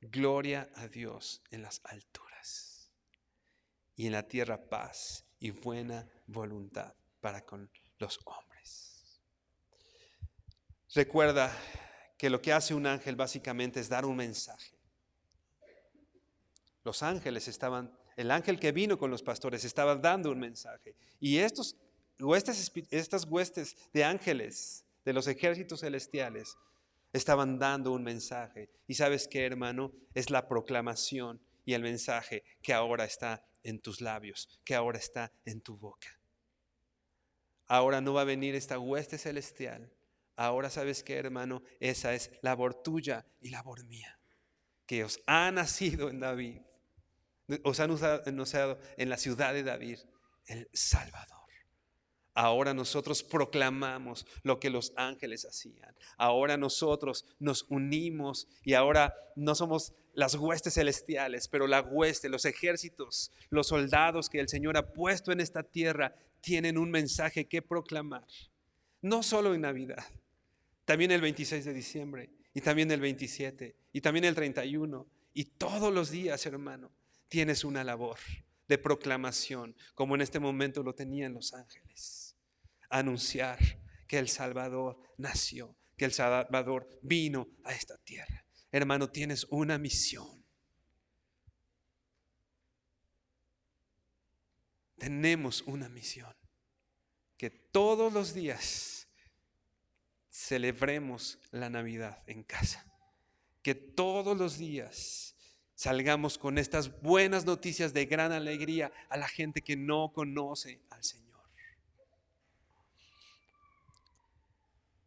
Gloria a Dios en las alturas y en la tierra paz y buena voluntad para con los hombres. Recuerda que lo que hace un ángel básicamente es dar un mensaje. Los ángeles el ángel que vino con los pastores estaba dando un mensaje. Y estas huestes de ángeles, de los ejércitos celestiales, estaban dando un mensaje. Y ¿sabes qué, hermano? Es la proclamación y el mensaje que ahora está en tus labios, que ahora está en tu boca. Ahora no va a venir esta hueste celestial. Ahora, ¿sabes qué, hermano? Esa es labor tuya y labor mía, que os ha nacido en David. Os han anunciado en la ciudad de David el Salvador. Ahora nosotros proclamamos lo que los ángeles hacían. Ahora nosotros nos unimos y ahora no somos las huestes celestiales, pero la hueste, los ejércitos, los soldados que el Señor ha puesto en esta tierra tienen un mensaje que proclamar. No solo en Navidad, también el 26 de diciembre y también el 27 y también el 31 y todos los días, hermano, tienes una labor de proclamación, como en este momento lo tenían los ángeles. Anunciar que el Salvador nació, que el Salvador vino a esta tierra. Hermano, tienes una misión. Tenemos una misión. Que todos los días celebremos la Navidad en casa. Que todos los días salgamos con estas buenas noticias de gran alegría a la gente que no conoce al Señor.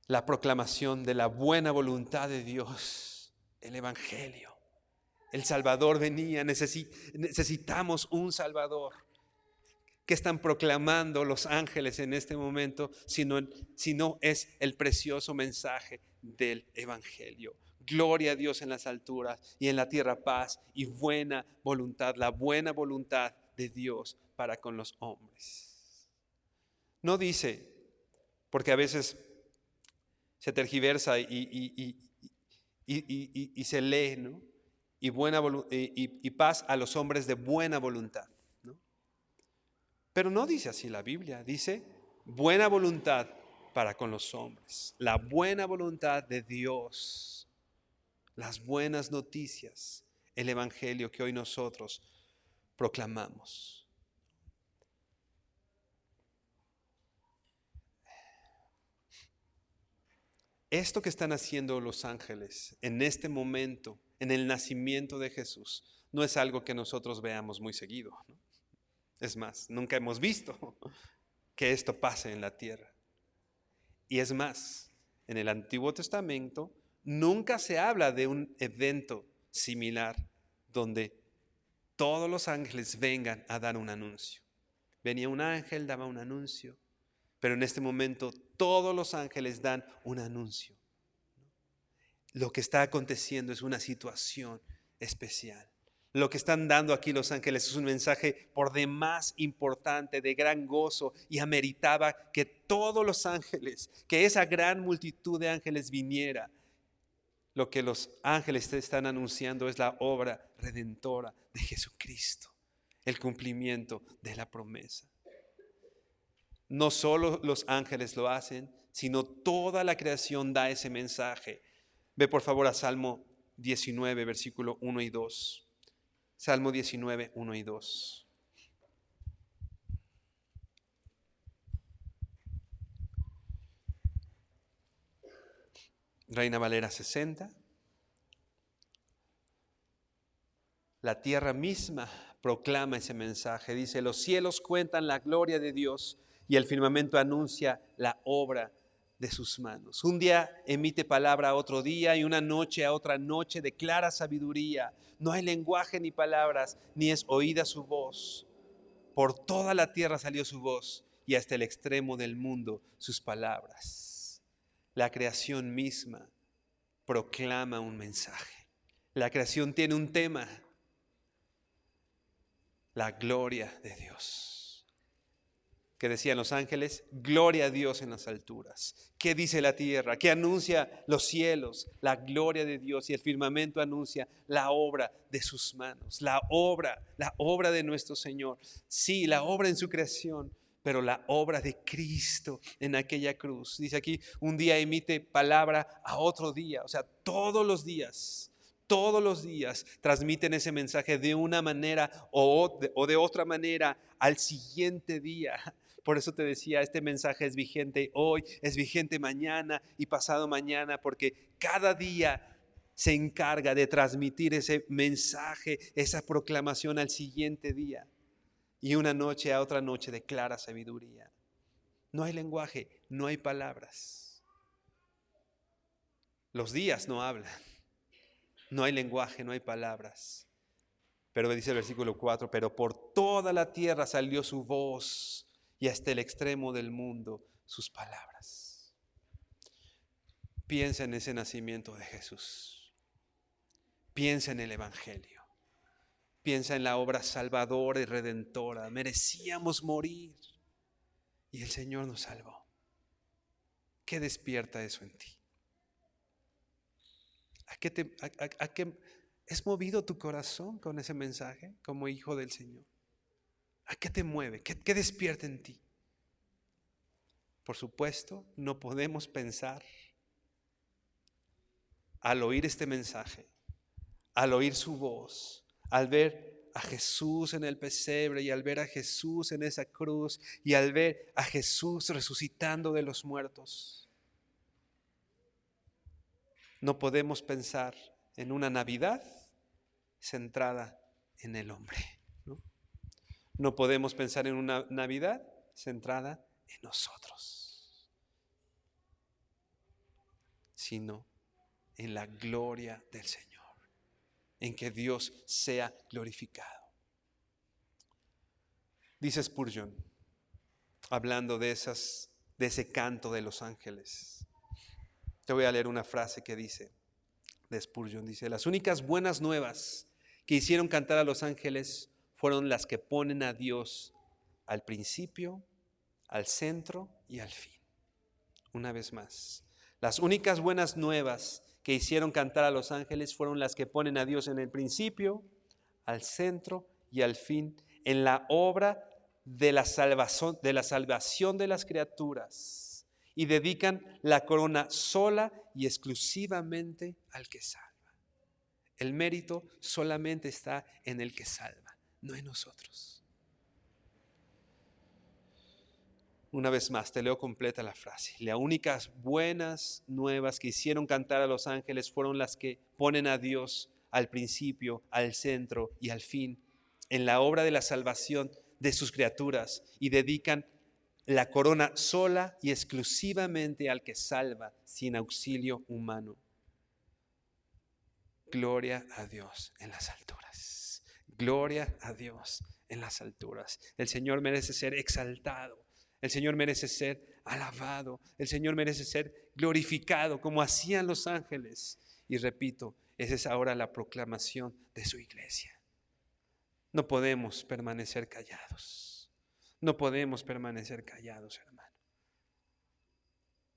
La proclamación de la buena voluntad de Dios, el Evangelio. El Salvador venía, necesitamos un Salvador. ¿Qué están proclamando los ángeles en este momento? Si no es el precioso mensaje del Evangelio. Gloria a Dios en las alturas y en la tierra paz y buena voluntad, la buena voluntad de Dios para con los hombres. No dice, porque a veces se tergiversa y se lee, ¿no? Y paz a los hombres de buena voluntad, ¿no? Pero no dice así la Biblia, dice buena voluntad para con los hombres, la buena voluntad de Dios, las buenas noticias, el Evangelio que hoy nosotros proclamamos. Esto que están haciendo los ángeles en este momento, en el nacimiento de Jesús, no es algo que nosotros veamos muy seguido, ¿no? Es más, nunca hemos visto que esto pase en la tierra. Y es más, en el Antiguo Testamento Nunca se habla de un evento similar donde todos los ángeles vengan a dar un anuncio. Venía un ángel, daba un anuncio, pero en este momento todos los ángeles dan un anuncio. Lo que está aconteciendo es una situación especial. Lo que están dando aquí los ángeles es un mensaje por demás importante, de gran gozo, y ameritaba que todos los ángeles, que esa gran multitud de ángeles viniera. Lo que los ángeles están anunciando es la obra redentora de Jesucristo, el cumplimiento de la promesa. No solo los ángeles lo hacen, sino toda la creación da ese mensaje. Ve por favor a Salmo 19, versículo 1 y 2. Salmo 19, 1 y 2. Reina Valera 60. La tierra misma proclama ese mensaje. Dice, los cielos cuentan la gloria de Dios y el firmamento anuncia la obra de sus manos. Un día emite palabra a otro día y una noche a otra noche declara sabiduría. No hay lenguaje ni palabras, ni es oída su voz. Por toda la tierra salió su voz y hasta el extremo del mundo sus palabras. La creación misma proclama un mensaje. La creación tiene un tema: la gloria de Dios. ¿Qué decían los ángeles? Gloria a Dios en las alturas. ¿Qué dice la tierra? ¿Qué anuncia los cielos? La gloria de Dios, y el firmamento anuncia la obra de sus manos. La obra de nuestro Señor. Sí, la obra en su creación, pero la obra de Cristo en aquella cruz. Dice aquí, un día emite palabra a otro día. O sea, todos los días transmiten ese mensaje de una manera o de otra manera al siguiente día. Por eso te decía, este mensaje es vigente hoy, es vigente mañana y pasado mañana, porque cada día se encarga de transmitir ese mensaje, esa proclamación al siguiente día. Y una noche a otra noche declara sabiduría. No hay lenguaje, no hay palabras. Los días no hablan. No hay lenguaje, no hay palabras. Pero dice el versículo 4, pero por toda la tierra salió su voz y hasta el extremo del mundo sus palabras. Piensa en ese nacimiento de Jesús. Piensa en el Evangelio. Piensa en la obra salvadora y redentora. Merecíamos morir y el Señor nos salvó. ¿Qué despierta eso en ti? ¿A qué es movido tu corazón con ese mensaje como hijo del Señor? ¿A qué te mueve? ¿Qué despierta en ti? Por supuesto, no podemos pensar al oír este mensaje, al oír su voz, al ver a Jesús en el pesebre y al ver a Jesús en esa cruz y al ver a Jesús resucitando de los muertos. No podemos pensar en una Navidad centrada en el hombre. No podemos pensar en una Navidad centrada en nosotros, sino en la gloria del Señor, en que Dios sea glorificado. Dice Spurgeon, hablando de ese canto de los ángeles. Te voy a leer una frase que dice de Spurgeon. Dice, las únicas buenas nuevas que hicieron cantar a los ángeles fueron las que ponen a Dios al principio, al centro y al fin. Una vez más, las únicas buenas nuevas que hicieron cantar a los ángeles fueron las que ponen a Dios en el principio, al centro y al fin, en la obra de la salvación de las criaturas, y dedican la corona sola y exclusivamente al que salva. El mérito solamente está en el que salva, no en nosotros. Una vez más, te leo completa la frase. Las únicas buenas nuevas que hicieron cantar a los ángeles fueron las que ponen a Dios al principio, al centro y al fin, en la obra de la salvación de sus criaturas, y dedican la corona sola y exclusivamente al que salva, sin auxilio humano. Gloria a Dios en las alturas. Gloria a Dios en las alturas. El Señor merece ser exaltado. El Señor merece ser alabado. El Señor merece ser glorificado como hacían los ángeles. Y repito, esa es ahora la proclamación de su iglesia. No podemos permanecer callados. No podemos permanecer callados, hermano.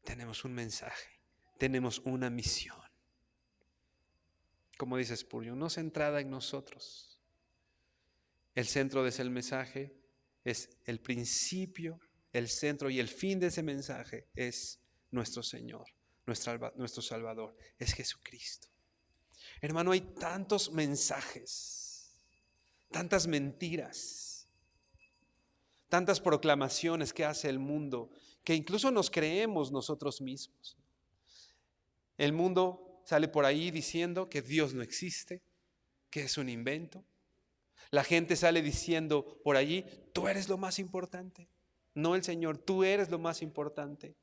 Tenemos un mensaje. Tenemos una misión. Como dice Spurgeon, no centrada en nosotros. El centro de ese mensaje es el principio, el centro y el fin de ese mensaje es nuestro Señor, nuestro Salvador, es Jesucristo. Hermano, hay tantos mensajes, tantas mentiras, tantas proclamaciones que hace el mundo, que incluso nos creemos nosotros mismos. El mundo sale por ahí diciendo que Dios no existe, que es un invento. La gente sale diciendo por allí, tú eres lo más importante. No el Señor, tú eres lo más importante.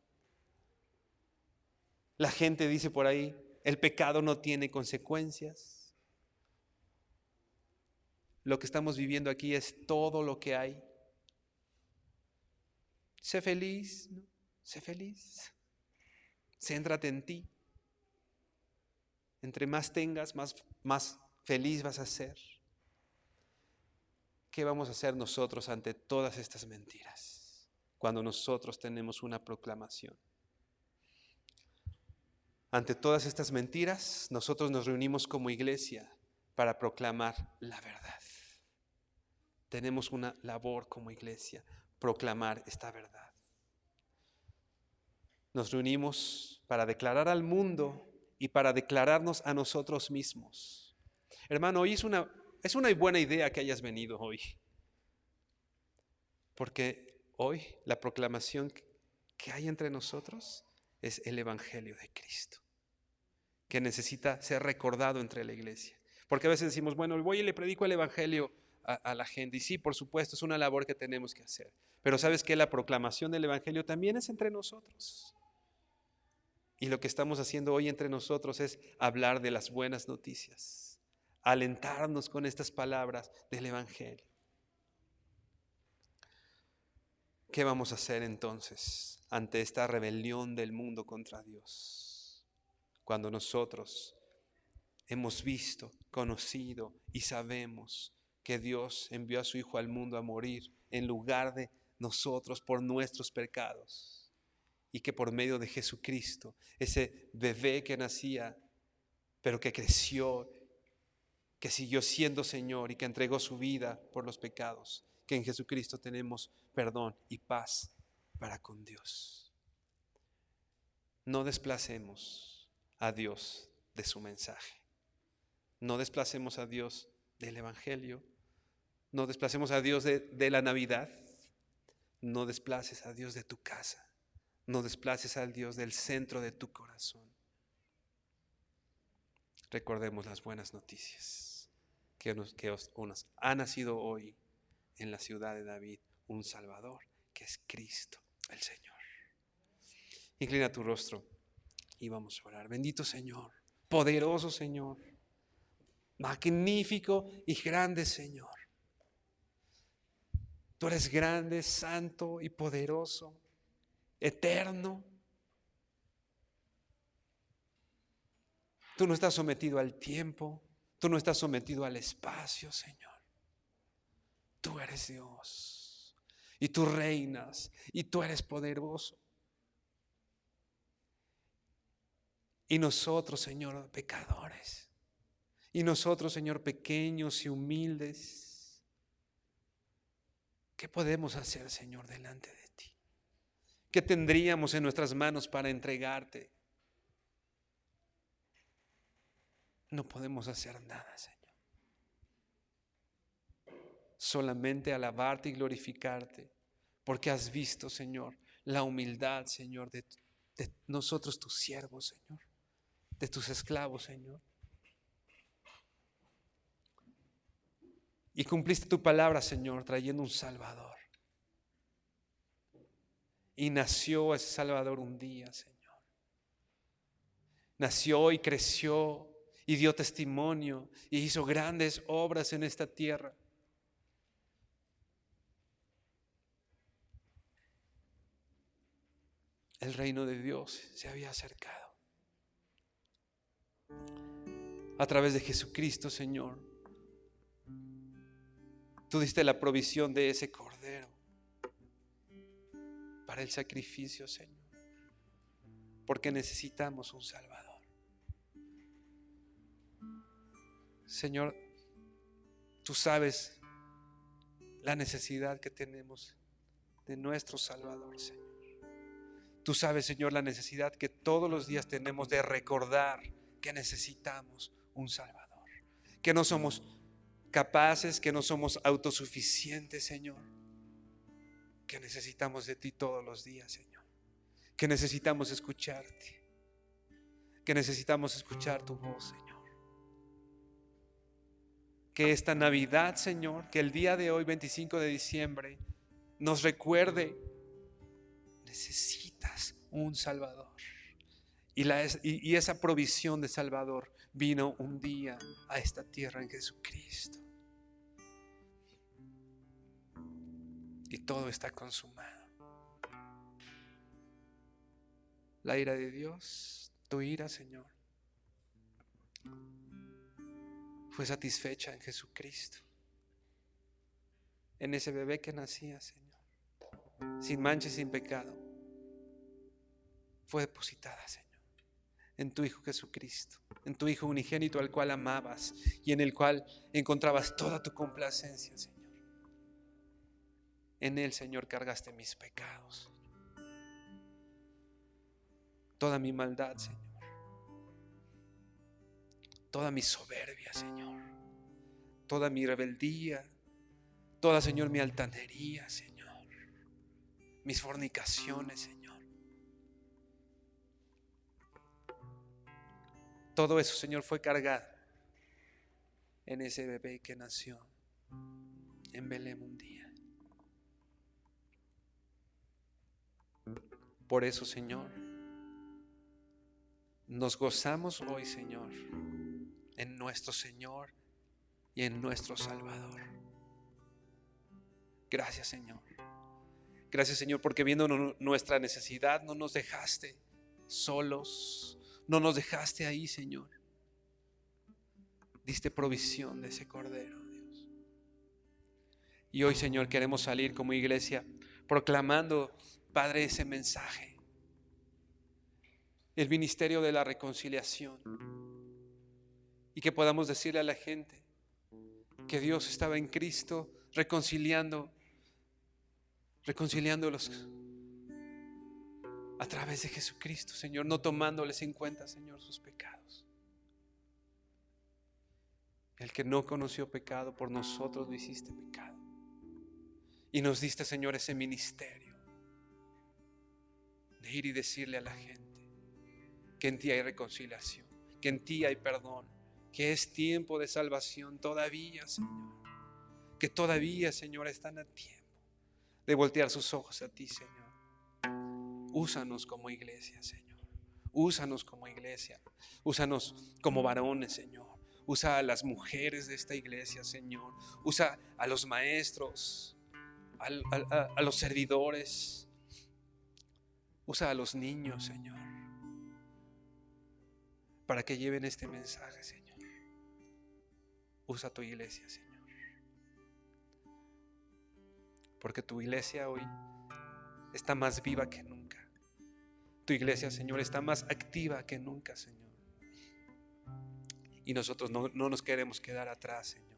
La gente dice por ahí, el pecado no tiene consecuencias. Lo que estamos viviendo aquí es todo lo que hay. Sé feliz, ¿no? Sé feliz. Céntrate en ti. Entre más tengas, más feliz vas a ser. ¿Qué vamos a hacer nosotros ante todas estas mentiras? Cuando nosotros tenemos una proclamación. Ante todas estas mentiras, nosotros nos reunimos como iglesia para proclamar la verdad. Tenemos una labor como iglesia, proclamar esta verdad. Nos reunimos para declarar al mundo y para declararnos a nosotros mismos. Hermano, hoy es una buena idea que hayas venido hoy. Porque hoy la proclamación que hay entre nosotros es el Evangelio de Cristo, que necesita ser recordado entre la iglesia. Porque a veces decimos, bueno, voy y le predico el Evangelio a la gente. Y sí, por supuesto, es una labor que tenemos que hacer. Pero ¿sabes qué? La proclamación del Evangelio también es entre nosotros. Y lo que estamos haciendo hoy entre nosotros es hablar de las buenas noticias, alentarnos con estas palabras del Evangelio. ¿Qué vamos a hacer entonces ante esta rebelión del mundo contra Dios? Cuando nosotros hemos visto, conocido y sabemos que Dios envió a su Hijo al mundo a morir en lugar de nosotros por nuestros pecados. Y que por medio de Jesucristo, ese bebé que nacía, pero que creció, que siguió siendo Señor y que entregó su vida por los pecados, que en Jesucristo tenemos perdón y paz para con Dios. No desplacemos a Dios de su mensaje. No desplacemos a Dios del Evangelio. No desplacemos a Dios de la Navidad. No desplaces a Dios de tu casa. No desplaces al Dios del centro de tu corazón. Recordemos las buenas noticias que ha nacido hoy en la ciudad de David un Salvador, que es Cristo el Señor. Inclina tu rostro y vamos a orar. Bendito Señor, poderoso Señor, magnífico y grande Señor. Tú eres grande, santo y poderoso, eterno. Tú no estás sometido al tiempo, tú no estás sometido al espacio, Señor. Tú eres Dios y tú reinas y tú eres poderoso. Y nosotros, Señor, pecadores. Y nosotros, Señor, pequeños y humildes. ¿Qué podemos hacer, Señor, delante de ti? ¿Qué tendríamos en nuestras manos para entregarte? No podemos hacer nada, Señor. Solamente alabarte y glorificarte, porque has visto, Señor, la humildad, Señor, de nosotros, tus siervos, Señor, de tus esclavos, Señor. Y cumpliste tu palabra, Señor, trayendo un Salvador. Y nació ese Salvador un día, Señor. Nació y creció y dio testimonio y hizo grandes obras en esta tierra. El reino de Dios se había acercado. A través de Jesucristo, Señor, tú diste la provisión de ese cordero para el sacrificio, Señor, porque necesitamos un Salvador. Señor, tú sabes la necesidad que tenemos de nuestro Salvador, Señor. Tú sabes, Señor, la necesidad que todos los días tenemos de recordar que necesitamos un Salvador, que no somos capaces, que no somos autosuficientes, Señor, que necesitamos de ti todos los días, Señor, que necesitamos escucharte, que necesitamos escuchar tu voz, Señor. Que esta Navidad, Señor, que el día de hoy, 25 de diciembre, nos recuerde: necesitas un Salvador. Y esa provisión de Salvador vino un día a esta tierra en Jesucristo. Y todo está consumado. La ira de Dios, tu ira, Señor, fue satisfecha en Jesucristo, en ese bebé que nacía, Señor, sin mancha y sin pecado. Fue depositada, Señor, en tu Hijo Jesucristo, en tu Hijo unigénito, al cual amabas y en el cual encontrabas toda tu complacencia, Señor. En Él, Señor, cargaste mis pecados, toda mi maldad, Señor, toda mi soberbia, Señor, toda mi rebeldía, toda, Señor, mi altanería, Señor, mis fornicaciones, Señor. Todo eso, Señor, fue cargado en ese bebé que nació en Belén un día. Por eso, Señor, nos gozamos hoy, Señor, en nuestro Señor y en nuestro Salvador. Gracias, Señor. Gracias, Señor, porque viendo nuestra necesidad no nos dejaste solos, no nos dejaste ahí, Señor. Diste provisión de ese cordero, Dios. Y hoy, Señor, queremos salir como iglesia proclamando, Padre, ese mensaje, el ministerio de la reconciliación, y que podamos decirle a la gente que Dios estaba en Cristo reconciliándolos a través de Jesucristo, Señor, no tomándoles en cuenta, Señor, sus pecados. El que no conoció pecado, por nosotros lo hiciste pecado. Y nos diste, Señor, ese ministerio de ir y decirle a la gente que en ti hay reconciliación, que en ti hay perdón, que es tiempo de salvación todavía, Señor. Que todavía, Señor, están a tiempo de voltear sus ojos a ti, Señor. Úsanos como iglesia, Señor. Úsanos como iglesia. Úsanos como varones, Señor. Usa a las mujeres de esta iglesia, Señor. Usa a los maestros, a los servidores. Usa a los niños, Señor, para que lleven este mensaje, Señor. Usa tu iglesia, Señor. Porque tu iglesia hoy está más viva que nunca. Tu iglesia, Señor, está más activa que nunca, Señor. Y nosotros no nos queremos quedar atrás, Señor.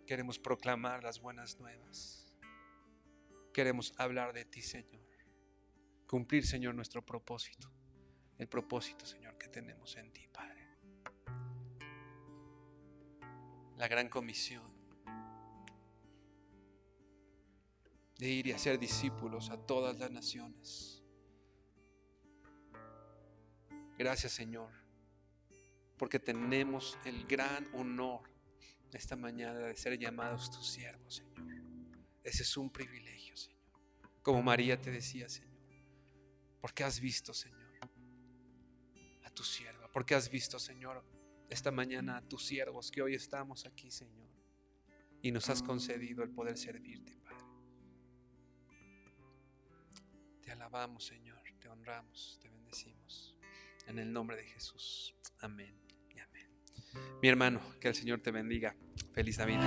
Queremos proclamar las buenas nuevas. Queremos hablar de ti, Señor. Cumplir, Señor, nuestro propósito. El propósito, Señor, que tenemos en ti, Padre. La gran comisión de ir y hacer discípulos a todas las naciones. Gracias, Señor, porque tenemos el gran honor esta mañana de ser llamados tus siervos, Señor. Ese es un privilegio, Señor. Como María te decía, Señor, porque has visto, Señor, a tu sierva, porque has visto, Señor, esta mañana a tus siervos que hoy estamos aquí, Señor, y nos has concedido el poder servirte, Padre. Te alabamos, Señor, te honramos, te bendecimos. En el nombre de Jesús. Amén y amén. Mi hermano, que el Señor te bendiga. Feliz Navidad.